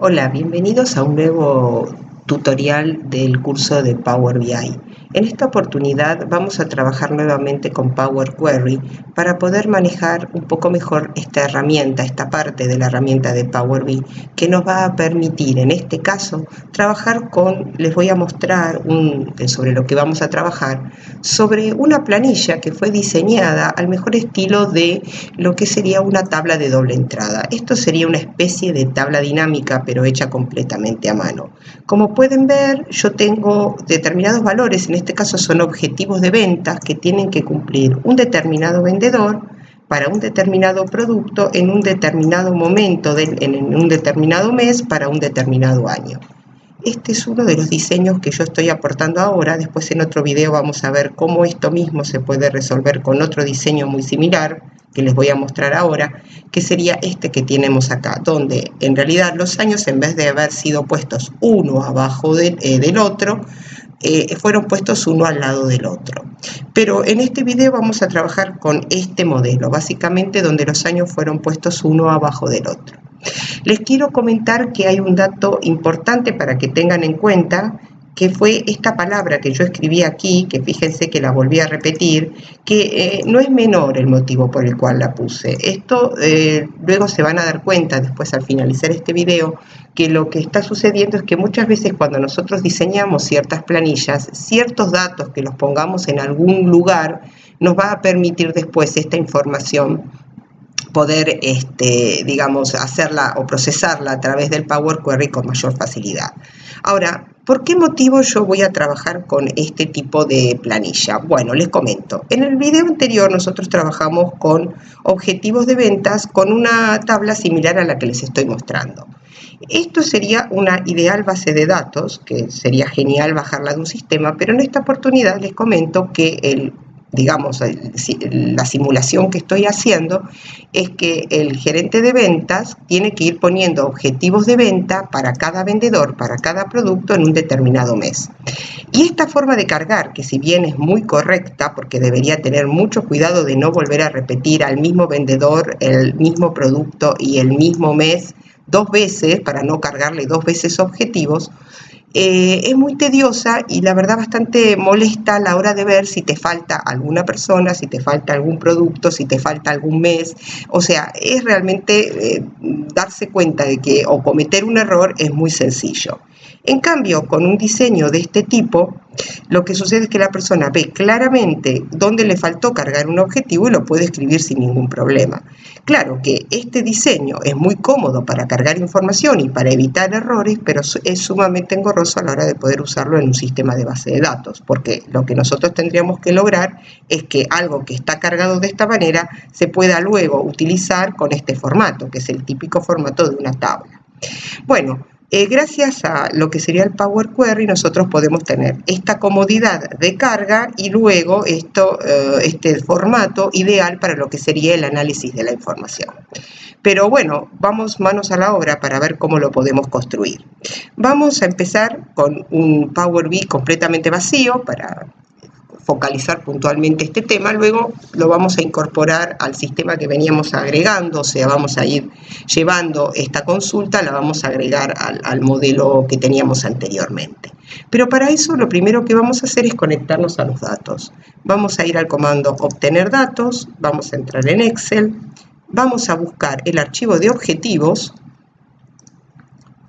Hola, bienvenidos a un nuevo tutorial del curso de Power BI. En esta oportunidad vamos a trabajar nuevamente con Power Query para poder manejar un poco mejor esta herramienta, esta parte de la herramienta de Power BI que nos va a permitir en este caso trabajar con, les voy a mostrar sobre lo que vamos a trabajar, sobre una planilla que fue diseñada al mejor estilo de lo que sería una tabla de doble entrada. Esto sería una especie de tabla dinámica pero hecha completamente a mano. Como pueden ver, yo tengo determinados valores, en este caso son objetivos de ventas que tienen que cumplir un determinado vendedor para un determinado producto en un determinado momento, en un determinado mes para un determinado año. Este es uno de los diseños que yo estoy aportando ahora. Después en otro video vamos a ver cómo esto mismo se puede resolver con otro diseño muy similar que les voy a mostrar ahora, que sería este que tenemos acá, donde en realidad los años, en vez de haber sido puestos uno abajo del otro, fueron puestos uno al lado del otro. Pero en este video vamos a trabajar con este modelo, básicamente donde los años fueron puestos uno abajo del otro. Les quiero comentar que hay un dato importante para que tengan en cuenta, que fue esta palabra que yo escribí aquí, que fíjense que la volví a repetir, que no es menor el motivo por el cual la puse. Esto luego se van a dar cuenta después al finalizar este video, que lo que está sucediendo es que muchas veces cuando nosotros diseñamos ciertas planillas, ciertos datos que los pongamos en algún lugar, nos va a permitir después esta información poder, digamos, hacerla o procesarla a través del Power Query con mayor facilidad. Ahora, ¿por qué motivo yo voy a trabajar con este tipo de planilla? Bueno, les comento. En el video anterior nosotros trabajamos con objetivos de ventas con una tabla similar a la que les estoy mostrando. Esto sería una ideal base de datos, que sería genial bajarla de un sistema, pero en esta oportunidad les comento que la simulación que estoy haciendo es que el gerente de ventas tiene que ir poniendo objetivos de venta para cada vendedor, para cada producto en un determinado mes. Y esta forma de cargar, que si bien es muy correcta, porque debería tener mucho cuidado de no volver a repetir al mismo vendedor el mismo producto y el mismo mes dos veces, para no cargarle dos veces objetivos, es muy tediosa y la verdad bastante molesta a la hora de ver si te falta alguna persona, si te falta algún producto, si te falta algún mes. O sea, es realmente darse cuenta de que o cometer un error es muy sencillo. En cambio, con un diseño de este tipo, lo que sucede es que la persona ve claramente dónde le faltó cargar un objetivo y lo puede escribir sin ningún problema. Claro que este diseño es muy cómodo para cargar información y para evitar errores, pero es sumamente engorroso a la hora de poder usarlo en un sistema de base de datos, porque lo que nosotros tendríamos que lograr es que algo que está cargado de esta manera se pueda luego utilizar con este formato, que es el típico formato de una tabla. Bueno, gracias a lo que sería el Power Query, nosotros podemos tener esta comodidad de carga y luego este formato ideal para lo que sería el análisis de la información. Pero bueno, vamos manos a la obra para ver cómo lo podemos construir. Vamos a empezar con un Power BI completamente vacío para focalizar puntualmente este tema. Luego lo vamos a incorporar al sistema que veníamos agregando, o sea, vamos a ir llevando esta consulta, la vamos a agregar al modelo que teníamos anteriormente. Pero para eso lo primero que vamos a hacer es conectarnos a los datos. Vamos a ir al comando obtener datos, vamos a entrar en Excel, vamos a buscar el archivo de objetivos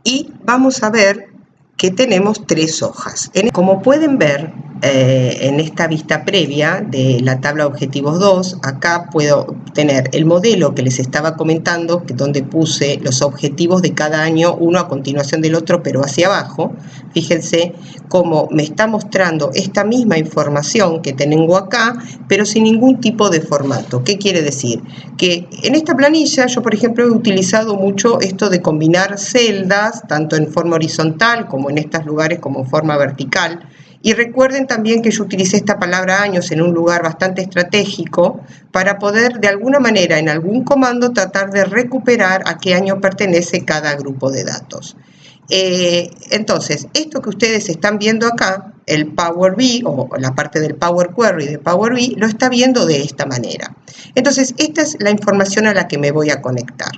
y vamos a ver que tenemos tres hojas. Como pueden ver en esta vista previa de la tabla objetivos 2, acá puedo tener el modelo que les estaba comentando, donde puse los objetivos de cada año, uno a continuación del otro, pero hacia abajo. Fíjense cómo me está mostrando esta misma información que tengo acá, pero sin ningún tipo de formato. ¿Qué quiere decir? Que en esta planilla yo, por ejemplo, he utilizado mucho esto de combinar celdas, tanto en forma horizontal como en estos lugares como en forma vertical. Y recuerden también que yo utilicé esta palabra años en un lugar bastante estratégico para poder de alguna manera en algún comando tratar de recuperar a qué año pertenece cada grupo de datos. Entonces, esto que ustedes están viendo acá, el Power BI o la parte del Power Query de Power BI, lo está viendo de esta manera. Entonces, esta es la información a la que me voy a conectar.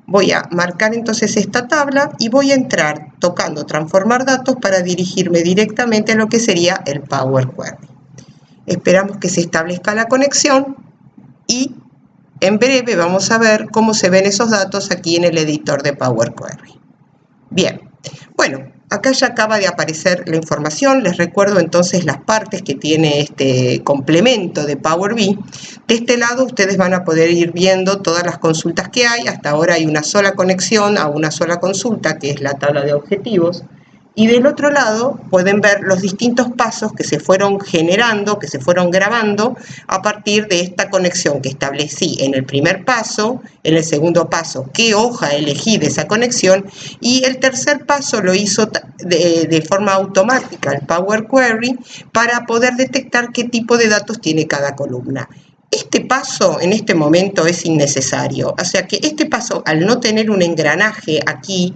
Voy a marcar entonces esta tabla y voy a entrar tocando transformar datos para dirigirme directamente a lo que sería el Power Query. Esperamos que se establezca la conexión y en breve vamos a ver cómo se ven esos datos aquí en el editor de Power Query. Bien, bueno, acá ya acaba de aparecer la información. Les recuerdo entonces las partes que tiene este complemento de Power BI. De este lado ustedes van a poder ir viendo todas las consultas que hay. Hasta ahora hay una sola conexión a una sola consulta, que es la tabla de objetivos. Y del otro lado pueden ver los distintos pasos que se fueron generando, que se fueron grabando a partir de esta conexión que establecí en el primer paso, en el segundo paso, qué hoja elegí de esa conexión, y el tercer paso lo hizo de forma automática el Power Query para poder detectar qué tipo de datos tiene cada columna. Este paso en este momento es innecesario, o sea que este paso, al no tener un engranaje aquí,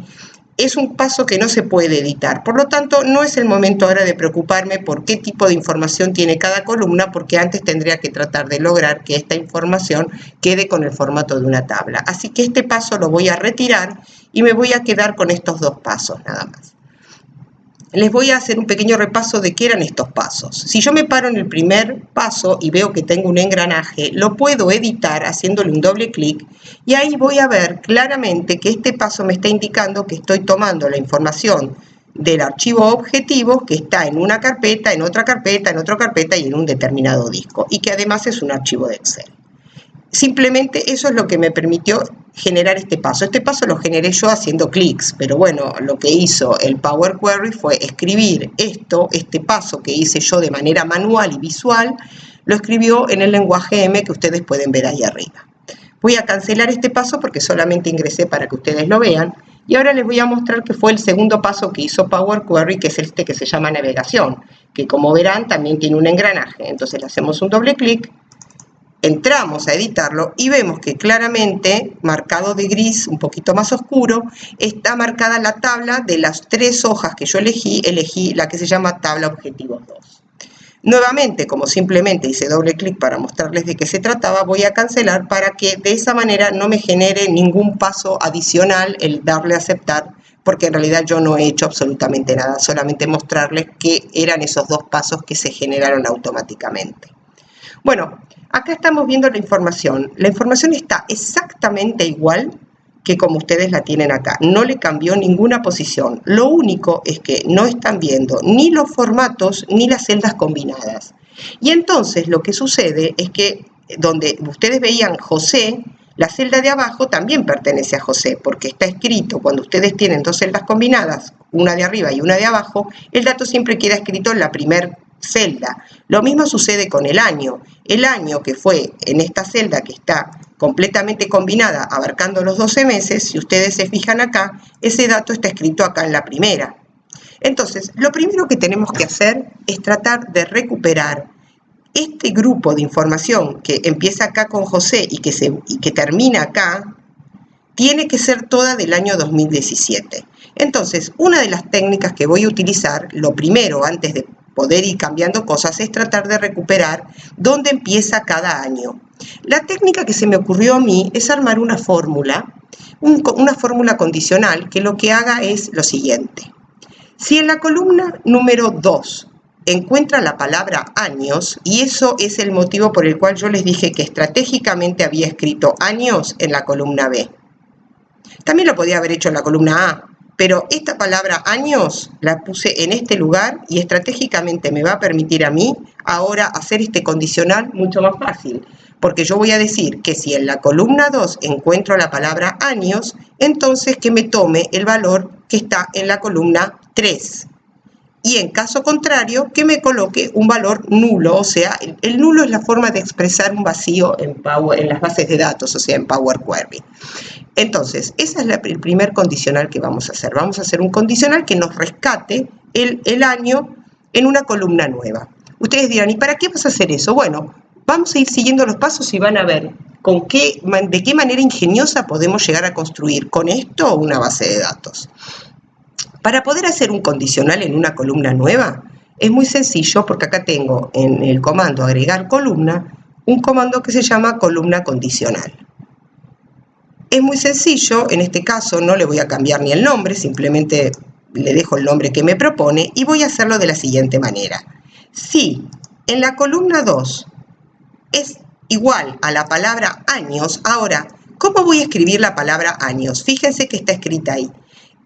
es un paso que no se puede editar. Por lo tanto, no es el momento ahora de preocuparme por qué tipo de información tiene cada columna, porque antes tendría que tratar de lograr que esta información quede con el formato de una tabla. Así que este paso lo voy a retirar y me voy a quedar con estos dos pasos nada más. Les voy a hacer un pequeño repaso de qué eran estos pasos. Si yo me paro en el primer paso y veo que tengo un engranaje, lo puedo editar haciéndole un doble clic y ahí voy a ver claramente que este paso me está indicando que estoy tomando la información del archivo objetivo que está en una carpeta, en otra carpeta, en otra carpeta y en un determinado disco, y que además es un archivo de Excel. Simplemente eso es lo que me permitió generar este paso. Este paso lo generé yo haciendo clics, pero bueno, lo que hizo el Power Query fue escribir este paso que hice yo de manera manual y visual, lo escribió en el lenguaje M que ustedes pueden ver ahí arriba. Voy a cancelar este paso porque solamente ingresé para que ustedes lo vean. Y ahora les voy a mostrar que fue el segundo paso que hizo Power Query, que es este que se llama navegación, que como verán también tiene un engranaje. Entonces le hacemos un doble clic. Entramos a editarlo y vemos que claramente, marcado de gris un poquito más oscuro, está marcada la tabla de las tres hojas que yo elegí la que se llama tabla objetivos 2. Nuevamente, como simplemente hice doble clic para mostrarles de qué se trataba, voy a cancelar para que de esa manera no me genere ningún paso adicional el darle a aceptar, porque en realidad yo no he hecho absolutamente nada, solamente mostrarles que eran esos dos pasos que se generaron automáticamente. Bueno, acá estamos viendo la información. La información está exactamente igual que como ustedes la tienen acá. No le cambió ninguna posición. Lo único es que no están viendo ni los formatos ni las celdas combinadas. Y entonces lo que sucede es que donde ustedes veían José, la celda de abajo también pertenece a José, porque está escrito, cuando ustedes tienen dos celdas combinadas, una de arriba y una de abajo, el dato siempre queda escrito en la primera celda. Lo mismo sucede con el año. El año que fue en esta celda que está completamente combinada, abarcando los 12 meses, si ustedes se fijan acá, ese dato está escrito acá en la primera. Entonces, lo primero que tenemos que hacer es tratar de recuperar este grupo de información que empieza acá con José y que termina acá, tiene que ser toda del año 2017. Entonces, una de las técnicas que voy a utilizar, lo primero, antes de poder ir cambiando cosas, es tratar de recuperar dónde empieza cada año. La técnica que se me ocurrió a mí es armar una fórmula condicional que lo que haga es lo siguiente. Si en la columna número 2 encuentra la palabra años, y eso es el motivo por el cual yo les dije que estratégicamente había escrito años en la columna B. También lo podía haber hecho en la columna A, pero esta palabra años la puse en este lugar y estratégicamente me va a permitir a mí ahora hacer este condicional mucho más fácil, porque yo voy a decir que si en la columna 2 encuentro la palabra años, entonces que me tome el valor que está en la columna 3. Y en caso contrario, que me coloque un valor nulo, o sea, el nulo es la forma de expresar un vacío en las bases de datos, o sea, en Power Query. Entonces, ese es el primer condicional que vamos a hacer. Vamos a hacer un condicional que nos rescate el año en una columna nueva. Ustedes dirán, ¿y para qué vas a hacer eso? Bueno, vamos a ir siguiendo los pasos y van a ver de qué manera ingeniosa podemos llegar a construir con esto una base de datos. Para poder hacer un condicional en una columna nueva, es muy sencillo porque acá tengo en el comando agregar columna, un comando que se llama columna condicional. Es muy sencillo, en este caso no le voy a cambiar ni el nombre, simplemente le dejo el nombre que me propone y voy a hacerlo de la siguiente manera. Si en la columna 2 es igual a la palabra años, ahora, ¿cómo voy a escribir la palabra años? Fíjense que está escrita ahí.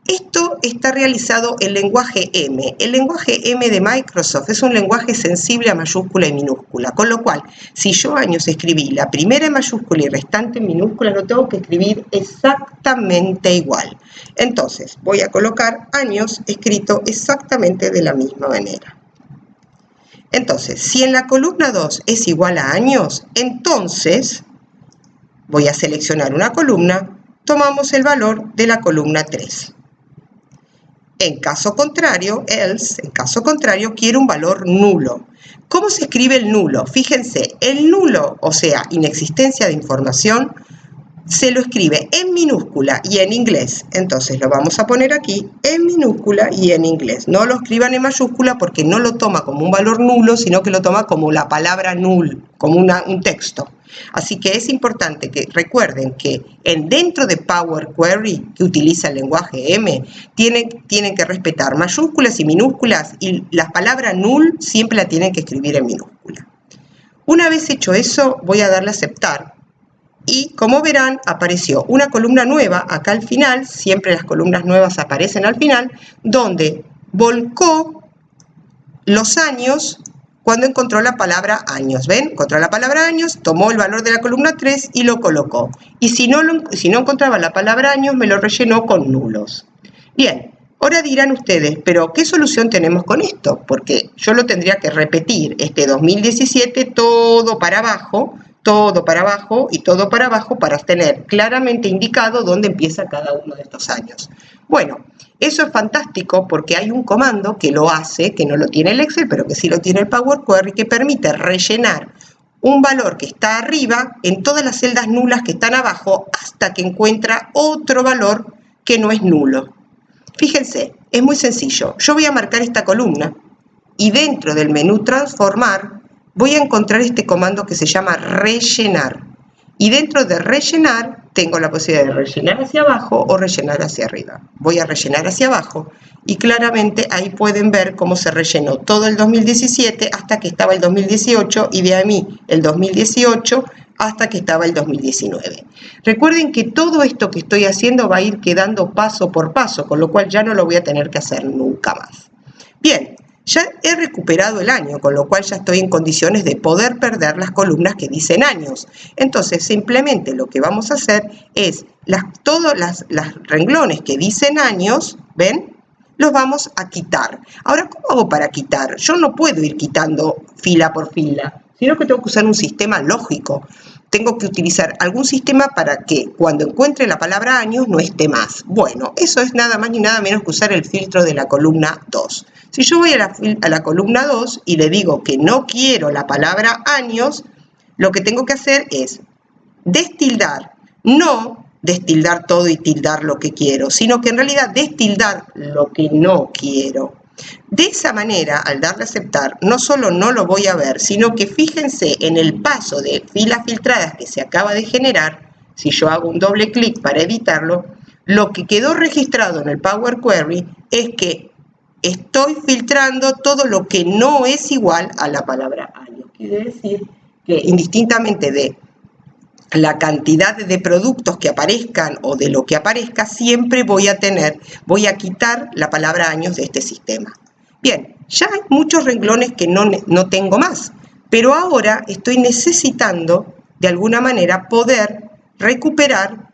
Esto está realizado en lenguaje M. El lenguaje M de Microsoft es un lenguaje sensible a mayúscula y minúscula, con lo cual, si yo años escribí la primera en mayúscula y restante en minúscula, lo tengo que escribir exactamente igual. Entonces, voy a colocar años escrito exactamente de la misma manera. Entonces, si en la columna 2 es igual a años, entonces voy a seleccionar una columna, tomamos el valor de la columna 3. En caso contrario, else, en caso contrario, quiero un valor nulo. ¿Cómo se escribe el nulo? Fíjense, el nulo, o sea, inexistencia de información, se lo escribe en minúscula y en inglés. Entonces lo vamos a poner aquí en minúscula y en inglés. No lo escriban en mayúscula porque no lo toma como un valor nulo, sino que lo toma como la palabra null, como un texto. Así que es importante que recuerden que dentro de Power Query, que utiliza el lenguaje M, tienen que respetar mayúsculas y minúsculas y la palabra null siempre la tienen que escribir en minúscula. Una vez hecho eso, voy a darle a aceptar. Y como verán, apareció una columna nueva acá al final, siempre las columnas nuevas aparecen al final, donde volcó los años cuando encontró la palabra años. ¿Ven? Encontró la palabra años, tomó el valor de la columna 3 y lo colocó. Y si no encontraba la palabra años, me lo rellenó con nulos. Bien, ahora dirán ustedes, pero ¿qué solución tenemos con esto? Porque yo lo tendría que repetir, 2017, todo para abajo y todo para abajo para tener claramente indicado dónde empieza cada uno de estos años. Bueno, eso es fantástico porque hay un comando que lo hace, que no lo tiene el Excel, pero que sí lo tiene el Power Query, que permite rellenar un valor que está arriba en todas las celdas nulas que están abajo hasta que encuentra otro valor que no es nulo. Fíjense, es muy sencillo. Yo voy a marcar esta columna y dentro del menú transformar voy a encontrar este comando que se llama rellenar. Y dentro de rellenar tengo la posibilidad de rellenar hacia abajo o rellenar hacia arriba. Voy a rellenar hacia abajo y claramente ahí pueden ver cómo se rellenó todo el 2017 hasta que estaba el 2018 y de ahí el 2018 hasta que estaba el 2019. Recuerden que todo esto que estoy haciendo va a ir quedando paso por paso, con lo cual ya no lo voy a tener que hacer nunca más. Bien, ya he recuperado el año, con lo cual ya estoy en condiciones de poder perder las columnas que dicen años. Entonces, simplemente lo que vamos a hacer es todos los renglones que dicen años, ¿ven? Los vamos a quitar. Ahora, ¿cómo hago para quitar? Yo no puedo ir quitando fila por fila, sino que tengo que usar un sistema lógico. Tengo que utilizar algún sistema para que cuando encuentre la palabra años no esté más. Bueno, eso es nada más ni nada menos que usar el filtro de la columna 2. Si yo voy a la columna 2 y le digo que no quiero la palabra años, lo que tengo que hacer es destildar, no destildar todo y tildar lo que quiero, sino que en realidad destildar lo que no quiero. De esa manera, al darle a aceptar, no solo no lo voy a ver, sino que fíjense en el paso de filas filtradas que se acaba de generar, si yo hago un doble clic para editarlo, lo que quedó registrado en el Power Query es que estoy filtrando todo lo que no es igual a la palabra años. Quiere decir que indistintamente de la cantidad de productos que aparezcan o de lo que aparezca, siempre voy a quitar la palabra años de este sistema. Bien, ya hay muchos renglones que no tengo más, pero ahora estoy necesitando, de alguna manera, poder recuperar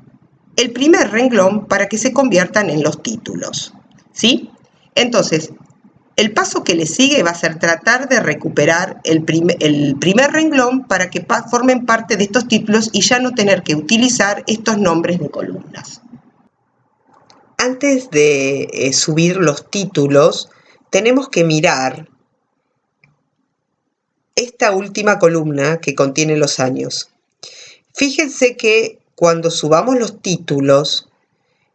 el primer renglón para que se conviertan en los títulos, ¿sí? Entonces, el paso que le sigue va a ser tratar de recuperar el primer renglón para que formen parte de estos títulos y ya no tener que utilizar estos nombres de columnas. Antes de subir los títulos, tenemos que mirar esta última columna que contiene los años. Fíjense que cuando subamos los títulos,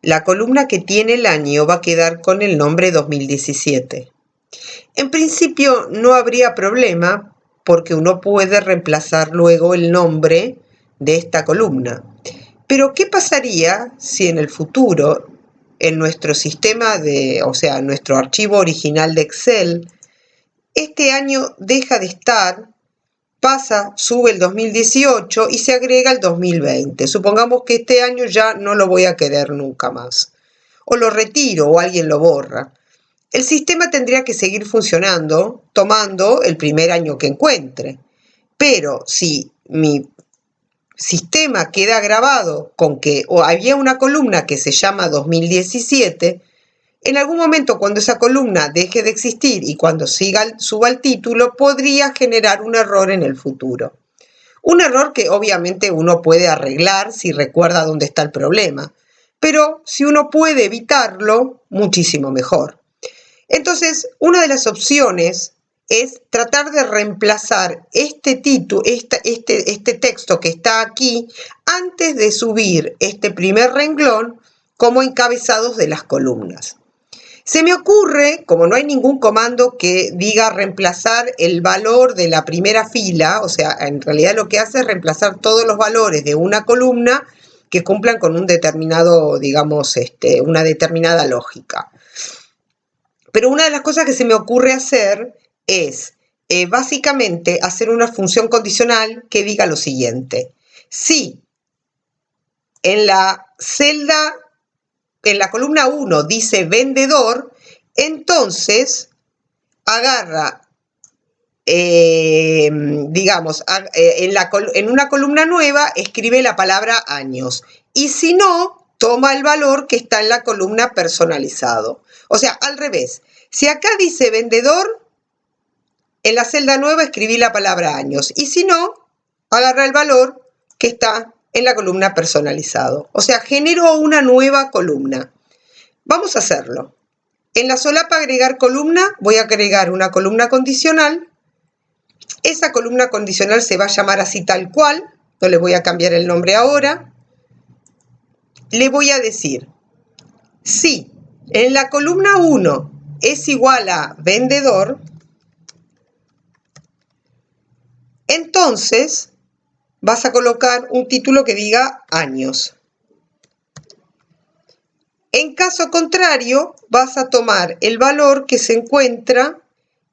la columna que tiene el año va a quedar con el nombre 2017. En principio no habría problema porque uno puede reemplazar luego el nombre de esta columna. Pero ¿qué pasaría si en el futuro, en nuestro sistema en nuestro archivo original de Excel, este año deja de estar, sube el 2018 y se agrega el 2020? Supongamos que este año ya no lo voy a querer nunca más. O lo retiro o alguien lo borra. El sistema tendría que seguir funcionando tomando el primer año que encuentre. Pero si mi sistema queda grabado con que había una columna que se llama 2017, en algún momento cuando esa columna deje de existir y cuando suba el título, podría generar un error en el futuro. Un error que obviamente uno puede arreglar si recuerda dónde está el problema, pero si uno puede evitarlo, muchísimo mejor. Entonces, una de las opciones es tratar de reemplazar este texto que está aquí antes de subir este primer renglón como encabezados de las columnas. Se me ocurre, como no hay ningún comando que diga reemplazar el valor de la primera fila, o sea, en realidad lo que hace es reemplazar todos los valores de una columna que cumplan con un determinado, digamos, una determinada lógica. Pero una de las cosas que se me ocurre hacer es básicamente hacer una función condicional que diga lo siguiente. Si en la columna 1 dice vendedor, entonces agarra, en una columna nueva escribe la palabra años. Y si no, toma el valor que está en la columna personalizado. O sea, al revés. Si acá dice vendedor, en la celda nueva escribí la palabra años. Y si no, agarra el valor que está en la columna personalizado. O sea, genero una nueva columna. Vamos a hacerlo. En la solapa agregar columna, voy a agregar una columna condicional. Esa columna condicional se va a llamar así tal cual. No le voy a cambiar el nombre ahora. Le voy a decir, si en la columna 1 es igual a vendedor, entonces vas a colocar un título que diga años. En caso contrario, vas a tomar el valor que se encuentra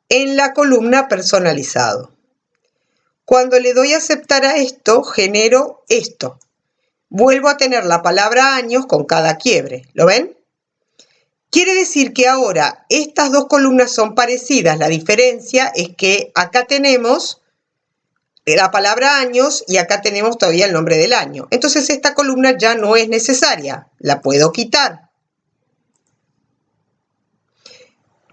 en la columna personalizado. Cuando le doy a aceptar a esto, genero esto. Vuelvo a tener la palabra años con cada quiebre. ¿Lo ven? Quiere decir que ahora estas dos columnas son parecidas. La diferencia es que acá tenemos la palabra años y acá tenemos todavía el nombre del año. Entonces esta columna ya no es necesaria. La puedo quitar.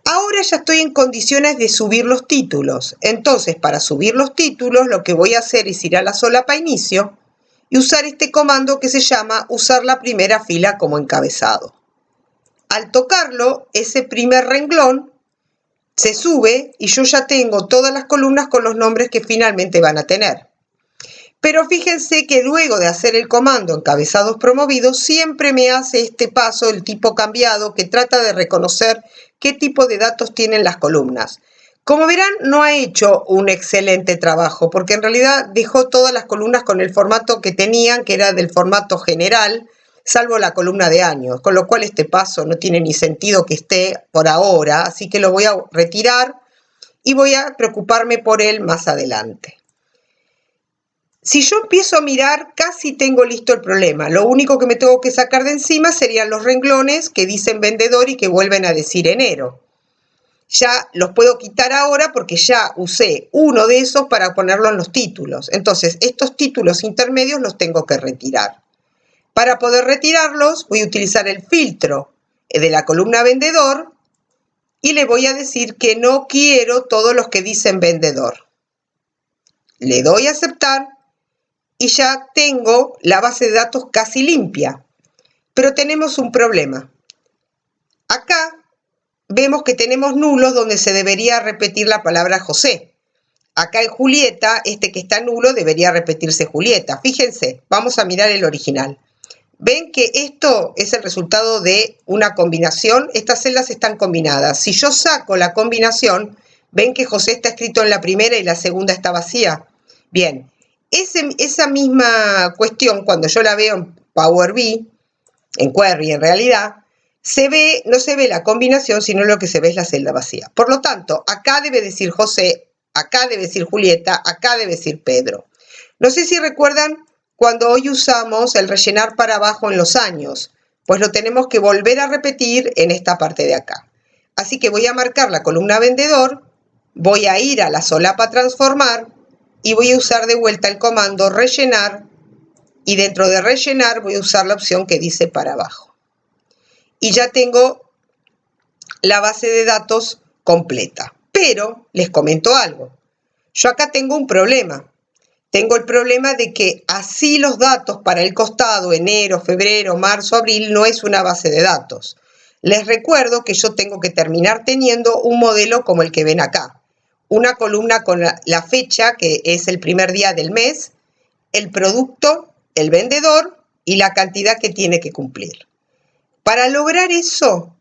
Ahora ya estoy en condiciones de subir los títulos. Entonces, para subir los títulos, lo que voy a hacer es ir a la solapa inicio y usar este comando que se llama usar la primera fila como encabezado. Al tocarlo, ese primer renglón se sube y yo ya tengo todas las columnas con los nombres que finalmente van a tener. Pero fíjense que luego de hacer el comando encabezados promovidos, siempre me hace este paso, el tipo cambiado, que trata de reconocer qué tipo de datos tienen las columnas. Como verán, no ha hecho un excelente trabajo, porque en realidad dejó todas las columnas con el formato que tenían, que era del formato general, salvo la columna de años, con lo cual este paso no tiene ni sentido que esté por ahora, así que lo voy a retirar y voy a preocuparme por él más adelante. Si yo empiezo a mirar, casi tengo listo el problema. Lo único que me tengo que sacar de encima serían los renglones que dicen vendedor y que vuelven a decir enero. Ya los puedo quitar ahora porque ya usé uno de esos para ponerlo en los títulos. Entonces, estos títulos intermedios los tengo que retirar. Para poder retirarlos, voy a utilizar el filtro de la columna vendedor y le voy a decir que no quiero todos los que dicen vendedor. Le doy a aceptar. Y ya tengo la base de datos casi limpia. Pero tenemos un problema. Acá vemos que tenemos nulos donde se debería repetir la palabra José. Acá en Julieta, este que está nulo, debería repetirse Julieta. Fíjense, vamos a mirar el original. Ven que esto es el resultado de una combinación. Estas celdas están combinadas. Si yo saco la combinación, ven que José está escrito en la primera y la segunda está vacía. Bien. Esa misma cuestión, cuando yo la veo Power BI, en Query en realidad, no se ve la combinación, sino lo que se ve es la celda vacía. Por lo tanto, acá debe decir José, acá debe decir Julieta, acá debe decir Pedro. No sé si recuerdan cuando hoy usamos el rellenar para abajo en los años, pues lo tenemos que volver a repetir en esta parte de acá. Así que voy a marcar la columna vendedor, voy a ir a la solapa transformar y voy a usar de vuelta el comando rellenar, y dentro de rellenar voy a usar la opción que dice para abajo. Y ya tengo la base de datos completa. Pero les comento algo. Yo acá tengo un problema. Tengo el problema de que así los datos para el costado, enero, febrero, marzo, abril, no es una base de datos. Les recuerdo que yo tengo que terminar teniendo un modelo como el que ven acá. Una columna con la fecha, que es el primer día del mes, el producto, el vendedor y la cantidad que tiene que cumplir. Para lograr eso,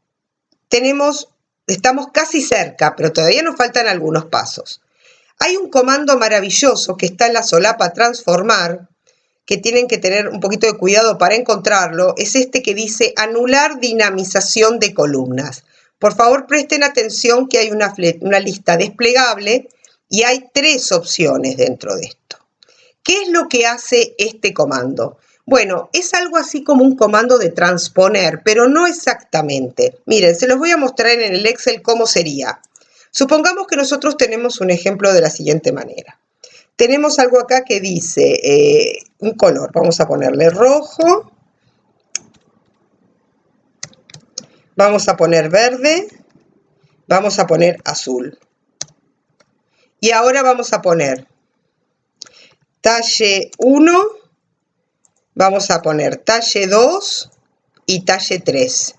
estamos casi cerca, pero todavía nos faltan algunos pasos. Hay un comando maravilloso que está en la solapa transformar, que tienen que tener un poquito de cuidado para encontrarlo, es este que dice anular dinamización de columnas. Por favor, presten atención que hay una lista desplegable y hay 3 opciones dentro de esto. ¿Qué es lo que hace este comando? Bueno, es algo así como un comando de transponer, pero no exactamente. Miren, se los voy a mostrar en el Excel cómo sería. Supongamos que nosotros tenemos un ejemplo de la siguiente manera. Tenemos algo acá que dice un color. Vamos a ponerle rojo. Vamos a poner verde. Vamos a poner azul. Y ahora vamos a poner talle 1. Vamos a poner talle 2 y talle 3.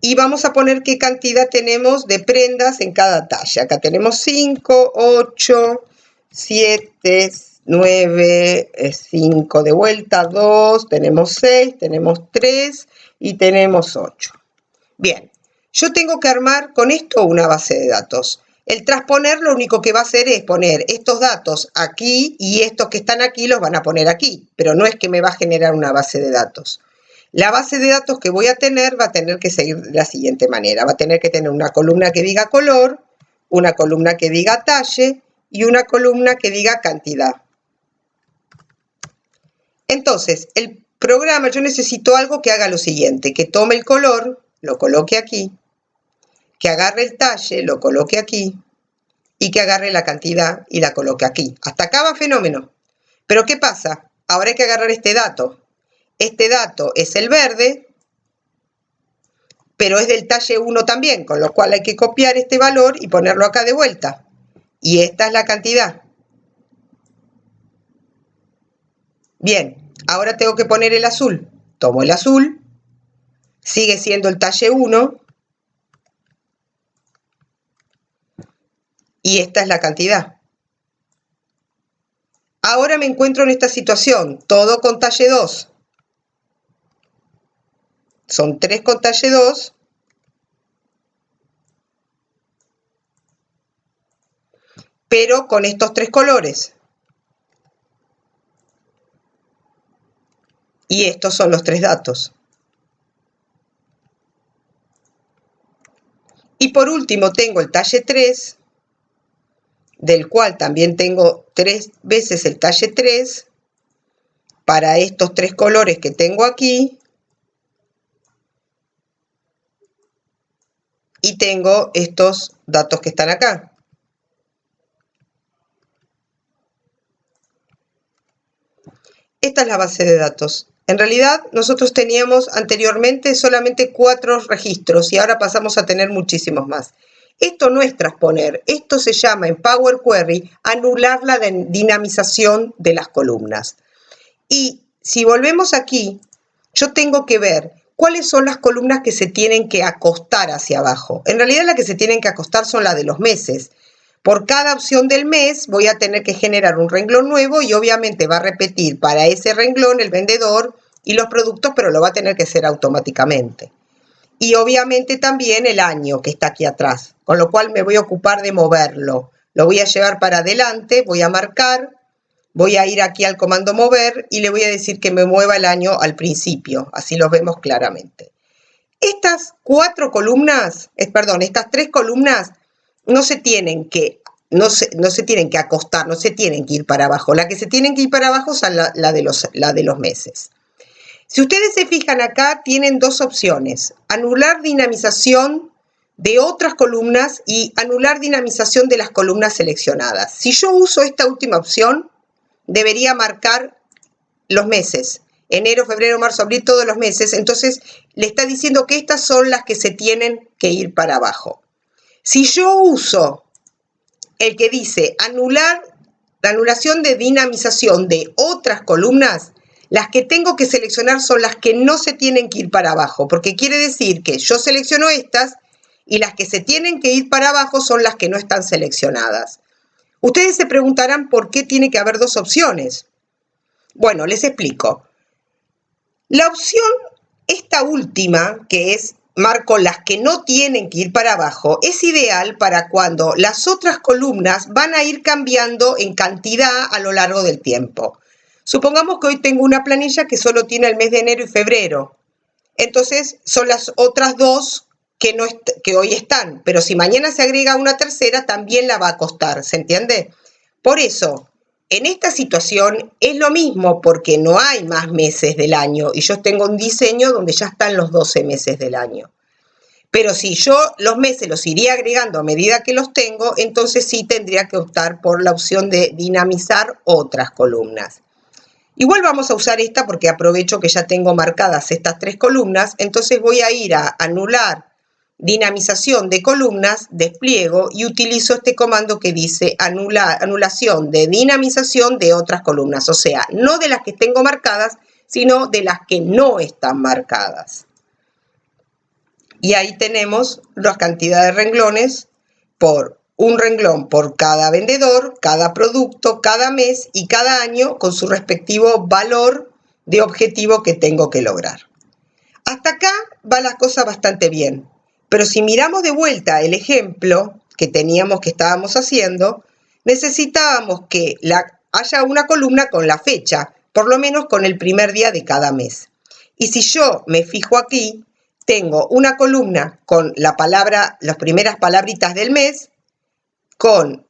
Y vamos a poner qué cantidad tenemos de prendas en cada talla. Acá tenemos 5, 8, 7, 9, 5 de vuelta, 2, tenemos 6, tenemos 3 y tenemos 8. Bien, yo tengo que armar con esto una base de datos. El transponer lo único que va a hacer es poner estos datos aquí y estos que están aquí los van a poner aquí, pero no es que me va a generar una base de datos. La base de datos que voy a tener va a tener que seguir de la siguiente manera. Va a tener que tener una columna que diga color, una columna que diga talle y una columna que diga cantidad. Entonces, el programa, yo necesito algo que haga lo siguiente, que tome el color, lo coloque aquí, que agarre el talle, lo coloque aquí, y que agarre la cantidad y la coloque aquí. Hasta acá va fenómeno. Pero ¿qué pasa? Ahora hay que agarrar este dato. Este dato es el verde, pero es del talle 1 también, con lo cual hay que copiar este valor y ponerlo acá de vuelta. Y esta es la cantidad. Bien, ahora tengo que poner el azul. Tomo el azul, sigue siendo el talle 1, y esta es la cantidad. Ahora me encuentro en esta situación, todo con talle 2. Son 3 con talle 2. Pero con estos 3 colores. Y estos son los 3 datos. Y por último tengo el talle 3, del cual también tengo 3 veces el talle 3, para estos 3 colores que tengo aquí. Y tengo estos datos que están acá. Esta es la base de datos. En realidad, nosotros teníamos anteriormente solamente 4 registros y ahora pasamos a tener muchísimos más. Esto no es transponer, esto se llama en Power Query anular la dinamización de las columnas. Y si volvemos aquí, yo tengo que ver cuáles son las columnas que se tienen que acostar hacia abajo. En realidad las que se tienen que acostar son las de los meses. Por cada opción del mes voy a tener que generar un renglón nuevo y obviamente va a repetir para ese renglón el vendedor y los productos, pero lo va a tener que hacer automáticamente. Y obviamente también el año que está aquí atrás, con lo cual me voy a ocupar de moverlo. Lo voy a llevar para adelante, voy a marcar Voy a ir aquí al comando mover y le voy a decir que me mueva el año al principio, así lo vemos claramente. Estas cuatro columnas, estas tres columnas no se tienen que acostar, no se tienen que ir para abajo. La que se tienen que ir para abajo son la de los meses. Si ustedes se fijan acá, tienen dos opciones: anular dinamización de otras columnas y anular dinamización de las columnas seleccionadas. Si yo uso esta última opción, debería marcar los meses, enero, febrero, marzo, abril, todos los meses. Entonces le está diciendo que estas son las que se tienen que ir para abajo. Si yo uso el que dice anular, la anulación de dinamización de otras columnas, las que tengo que seleccionar son las que no se tienen que ir para abajo, porque quiere decir que yo selecciono estas y las que se tienen que ir para abajo son las que no están seleccionadas. Ustedes se preguntarán por qué tiene que haber dos opciones. Bueno, les explico. La opción, esta última, que es marco las que no tienen que ir para abajo, es ideal para cuando las otras columnas van a ir cambiando en cantidad a lo largo del tiempo. Supongamos que hoy tengo una planilla que solo tiene el mes de enero y febrero. Entonces son las otras dos que hoy están, pero si mañana se agrega una tercera, también la va a costar, ¿se entiende? Por eso, en esta situación es lo mismo, porque no hay más meses del año y yo tengo un diseño donde ya están los 12 meses del año. Pero si yo los meses los iría agregando a medida que los tengo, entonces sí tendría que optar por la opción de dinamizar otras columnas. Igual vamos a usar esta porque aprovecho que ya tengo marcadas estas tres columnas, entonces voy a ir a anular dinamización de columnas, despliego y utilizo este comando que dice anulación de dinamización de otras columnas, o sea, no de las que tengo marcadas, sino de las que no están marcadas. Y ahí tenemos las cantidades de renglones por un renglón por cada vendedor, cada producto, cada mes y cada año con su respectivo valor de objetivo que tengo que lograr. Hasta acá va la cosa bastante bien, pero si miramos de vuelta el ejemplo que estábamos haciendo, necesitábamos que haya una columna con la fecha, por lo menos con el primer día de cada mes. Y si yo me fijo aquí, tengo una columna con las primeras palabritas del mes, con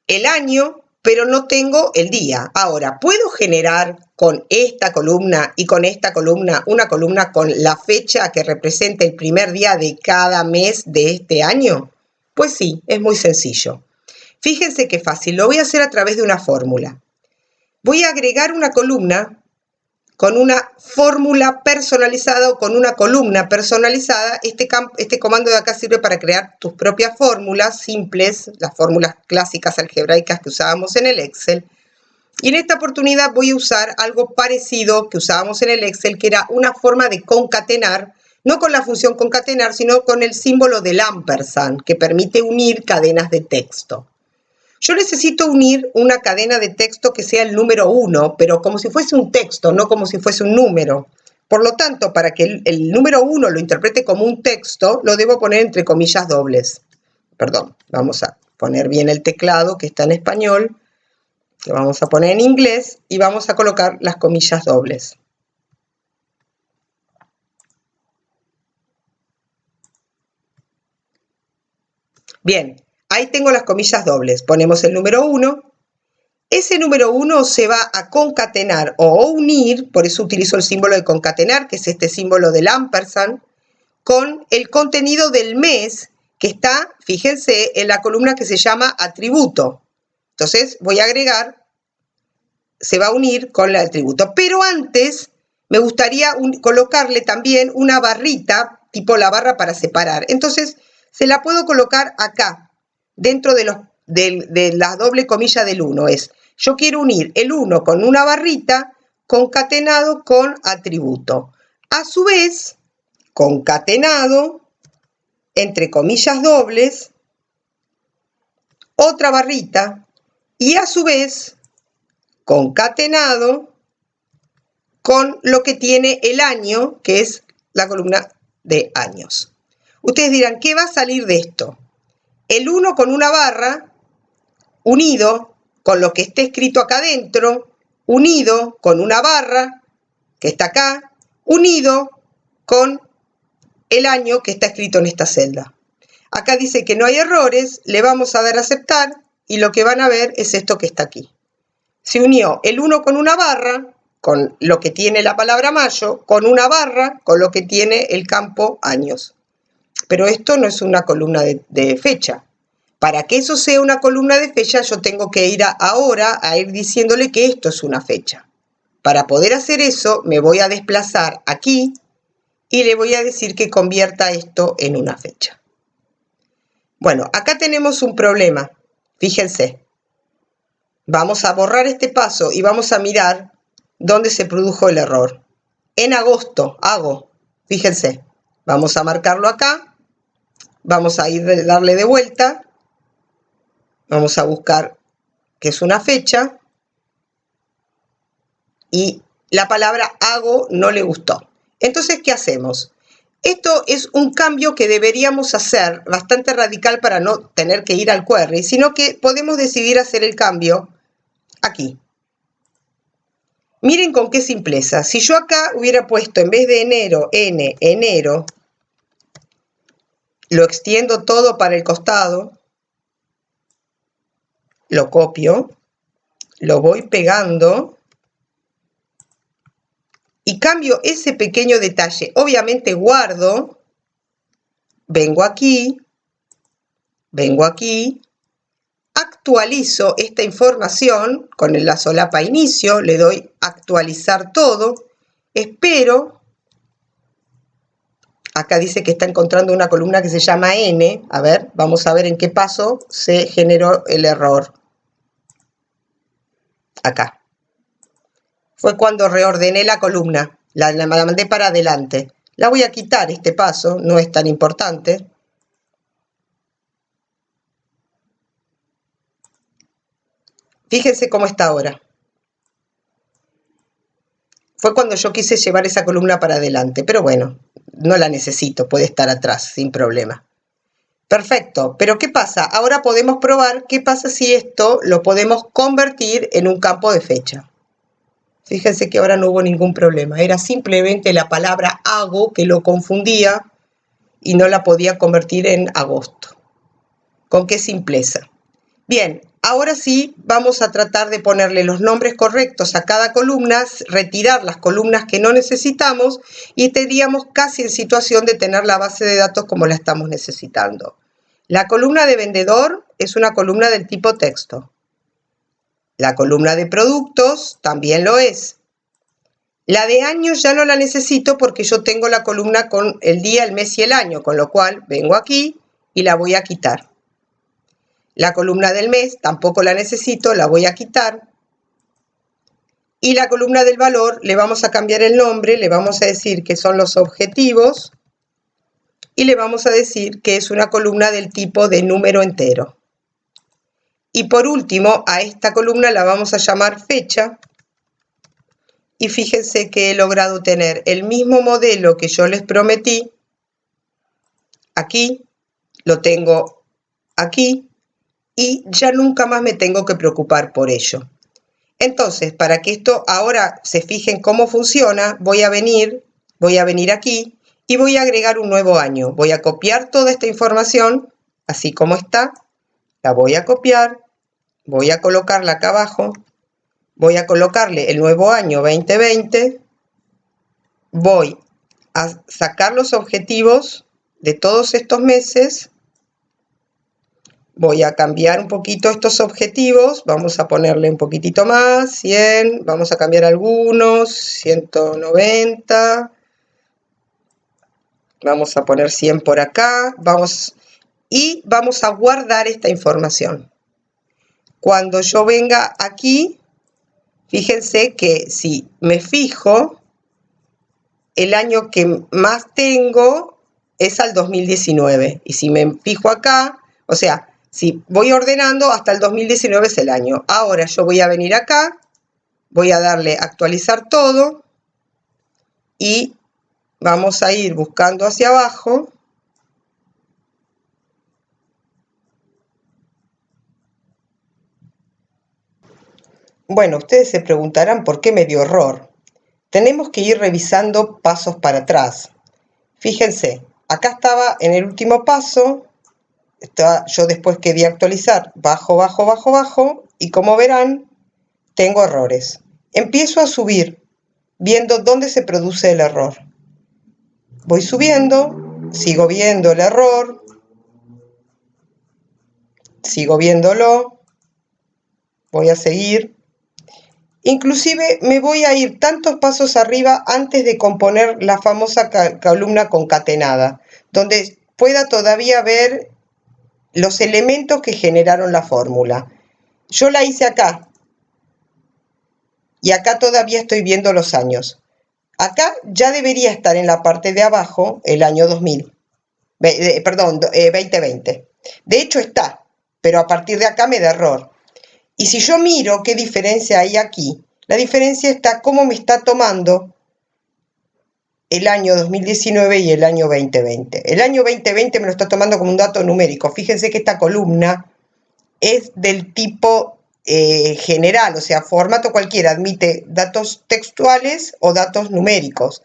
el año, pero no tengo el día. Ahora, ¿puedo generar con esta columna y con esta columna una columna con la fecha que representa el primer día de cada mes de este año? Pues sí, es muy sencillo. Fíjense qué fácil, lo voy a hacer a través de una fórmula. Voy a agregar una columna con una fórmula personalizada o con una columna personalizada. Este comando de acá sirve para crear tus propias fórmulas simples, las fórmulas clásicas algebraicas que usábamos en el Excel. Y en esta oportunidad voy a usar algo parecido que usábamos en el Excel, que era una forma de concatenar, no con la función concatenar, sino con el símbolo del ampersand, que permite unir cadenas de texto. Yo necesito unir una cadena de texto que sea el número 1, pero como si fuese un texto, no como si fuese un número. Por lo tanto, para que el número 1 lo interprete como un texto, lo debo poner entre comillas dobles. Perdón, vamos a poner bien el teclado que está en español, lo vamos a poner en inglés y vamos a colocar las comillas dobles. Bien. Ahí tengo las comillas dobles, ponemos el número 1, ese número 1 se va a concatenar o unir, por eso utilizo el símbolo de concatenar, que es este símbolo del ampersand, con el contenido del mes que está, fíjense, en la columna que se llama atributo. Entonces voy a agregar, se va a unir con el atributo, pero antes me gustaría colocarle también una barrita, tipo la barra para separar. Entonces se la puedo colocar acá, dentro de la doble comilla del 1, yo quiero unir el 1 con una barrita concatenado con atributo. A su vez, concatenado, entre comillas dobles, otra barrita y a su vez concatenado con lo que tiene el año, que es la columna de años. Ustedes dirán, ¿qué va a salir de esto? El 1 con una barra unido con lo que esté escrito acá adentro unido con una barra que está acá, unido con el año que está escrito en esta celda. Acá dice que no hay errores, le vamos a dar a aceptar y lo que van a ver es esto que está aquí. Se unió el 1 con una barra, con lo que tiene la palabra mayo, con una barra, con lo que tiene el campo años. Pero esto no es una columna de fecha. Para que eso sea una columna de fecha, yo tengo que ir ahora a ir diciéndole que esto es una fecha. Para poder hacer eso, me voy a desplazar aquí y le voy a decir que convierta esto en una fecha. Bueno, acá tenemos un problema. Fíjense. Vamos a borrar este paso y vamos a mirar dónde se produjo el error. En agosto, fíjense. Vamos a marcarlo acá. Vamos a darle de vuelta. Vamos a buscar que es una fecha. Y la palabra hago no le gustó. Entonces, ¿qué hacemos? Esto es un cambio que deberíamos hacer bastante radical para no tener que ir al query, sino que podemos decidir hacer el cambio aquí. Miren con qué simpleza. Si yo acá hubiera puesto en vez de enero, enero, lo extiendo todo para el costado, lo copio, lo voy pegando y cambio ese pequeño detalle. Obviamente guardo, vengo aquí, actualizo esta información con la solapa inicio, le doy actualizar todo, espero, acá dice que está encontrando una columna que se llama N, a ver, vamos a ver en qué paso se generó el error. Acá. Fue cuando reordené la columna, la mandé para adelante. La voy a quitar este paso, no es tan importante. Fíjense cómo está ahora. Fue cuando yo quise llevar esa columna para adelante, pero bueno, no la necesito, puede estar atrás sin problema. Perfecto, pero ¿qué pasa? Ahora podemos probar qué pasa si esto lo podemos convertir en un campo de fecha. Fíjense que ahora no hubo ningún problema, era simplemente la palabra hago que lo confundía y no la podía convertir en agosto. ¿Con qué simpleza? Bien, ahora sí vamos a tratar de ponerle los nombres correctos a cada columna, retirar las columnas que no necesitamos y estaríamos casi en situación de tener la base de datos como la estamos necesitando. La columna de vendedor es una columna del tipo texto. La columna de productos también lo es. La de años ya no la necesito porque yo tengo la columna con el día, el mes y el año, con lo cual vengo aquí y la voy a quitar. La columna del mes tampoco la necesito, la voy a quitar. Y la columna del valor le vamos a cambiar el nombre, le vamos a decir que son los objetivos y le vamos a decir que es una columna del tipo de número entero. Y por último, a esta columna la vamos a llamar fecha. Y fíjense que he logrado tener el mismo modelo que yo les prometí. Aquí, lo tengo aquí. Y ya nunca más me tengo que preocupar por ello. Entonces, para que esto ahora se fijen cómo funciona, voy a venir aquí y voy a agregar un nuevo año. Voy a copiar toda esta información, así como está, la voy a copiar, voy a colocarla acá abajo, voy a colocarle el nuevo año 2020, voy a sacar los objetivos de todos estos meses. Voy a cambiar un poquito estos objetivos, vamos a ponerle un poquitito más, 100, vamos a cambiar algunos, 190, vamos a poner 100 por acá, vamos a guardar esta información. Cuando yo venga aquí, fíjense que si me fijo, el año que más tengo es al 2019, y si me fijo acá, o sea, si voy ordenando, hasta el 2019 es el año. Ahora yo voy a venir acá, voy a darle actualizar todo y vamos a ir buscando hacia abajo. Bueno, ustedes se preguntarán por qué me dio error. Tenemos que ir revisando pasos para atrás. Fíjense, acá estaba en el último paso, yo después quería actualizar, bajo, bajo, bajo, bajo, y como verán, tengo errores. Empiezo a subir, viendo dónde se produce el error. Voy subiendo, sigo viendo el error, sigo viéndolo, voy a seguir. Inclusive me voy a ir tantos pasos arriba antes de componer la famosa columna concatenada, donde pueda todavía ver los elementos que generaron la fórmula. Yo la hice acá, y acá todavía estoy viendo los años. Acá ya debería estar en la parte de abajo el año 2000, perdón, 2020. De hecho está, pero a partir de acá me da error. Y si yo miro qué diferencia hay aquí, la diferencia está cómo me está tomando el año 2019 y el año 2020. El año 2020 me lo está tomando como un dato numérico. Fíjense que esta columna es del tipo general, o sea, formato cualquiera, admite datos textuales o datos numéricos.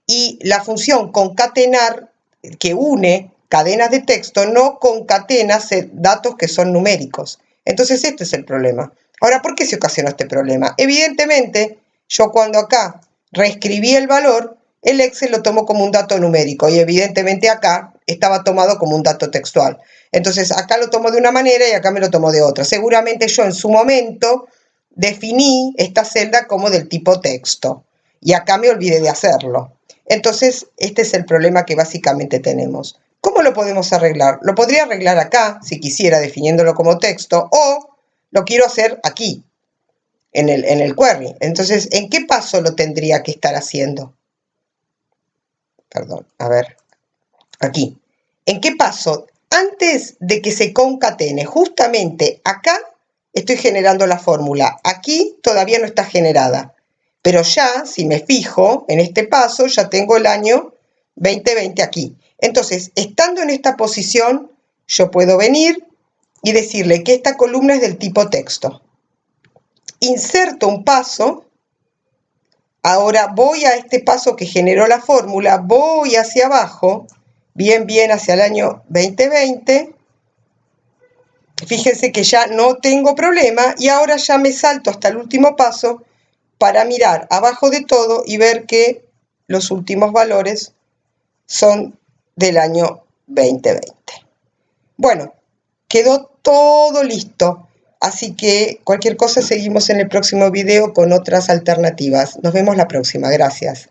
Y la función concatenar, que une cadenas de texto, no concatena datos que son numéricos. Entonces este es el problema. Ahora, ¿por qué se ocasionó este problema? Evidentemente, yo cuando acá reescribí el valor, el Excel lo tomó como un dato numérico y evidentemente acá estaba tomado como un dato textual. Entonces acá lo tomo de una manera y acá me lo tomo de otra. Seguramente yo en su momento definí esta celda como del tipo texto y acá me olvidé de hacerlo. Entonces este es el problema que básicamente tenemos. ¿Cómo lo podemos arreglar? Lo podría arreglar acá, si quisiera, definiéndolo como texto, o lo quiero hacer aquí, en el query. Entonces, ¿en qué paso lo tendría que estar haciendo? Perdón, a ver, aquí. ¿En qué paso? Antes de que se concatene, justamente acá estoy generando la fórmula. Aquí todavía no está generada. Pero ya, si me fijo en este paso, ya tengo el año 2020 aquí. Entonces, estando en esta posición, yo puedo venir y decirle que esta columna es del tipo texto. Inserto un paso. Ahora voy a este paso que generó la fórmula, voy hacia abajo, bien hacia el año 2020. Fíjense que ya no tengo problema y ahora ya me salto hasta el último paso para mirar abajo de todo y ver que los últimos valores son del año 2020. Bueno, quedó todo listo. Así que cualquier cosa seguimos en el próximo video con otras alternativas. Nos vemos la próxima. Gracias.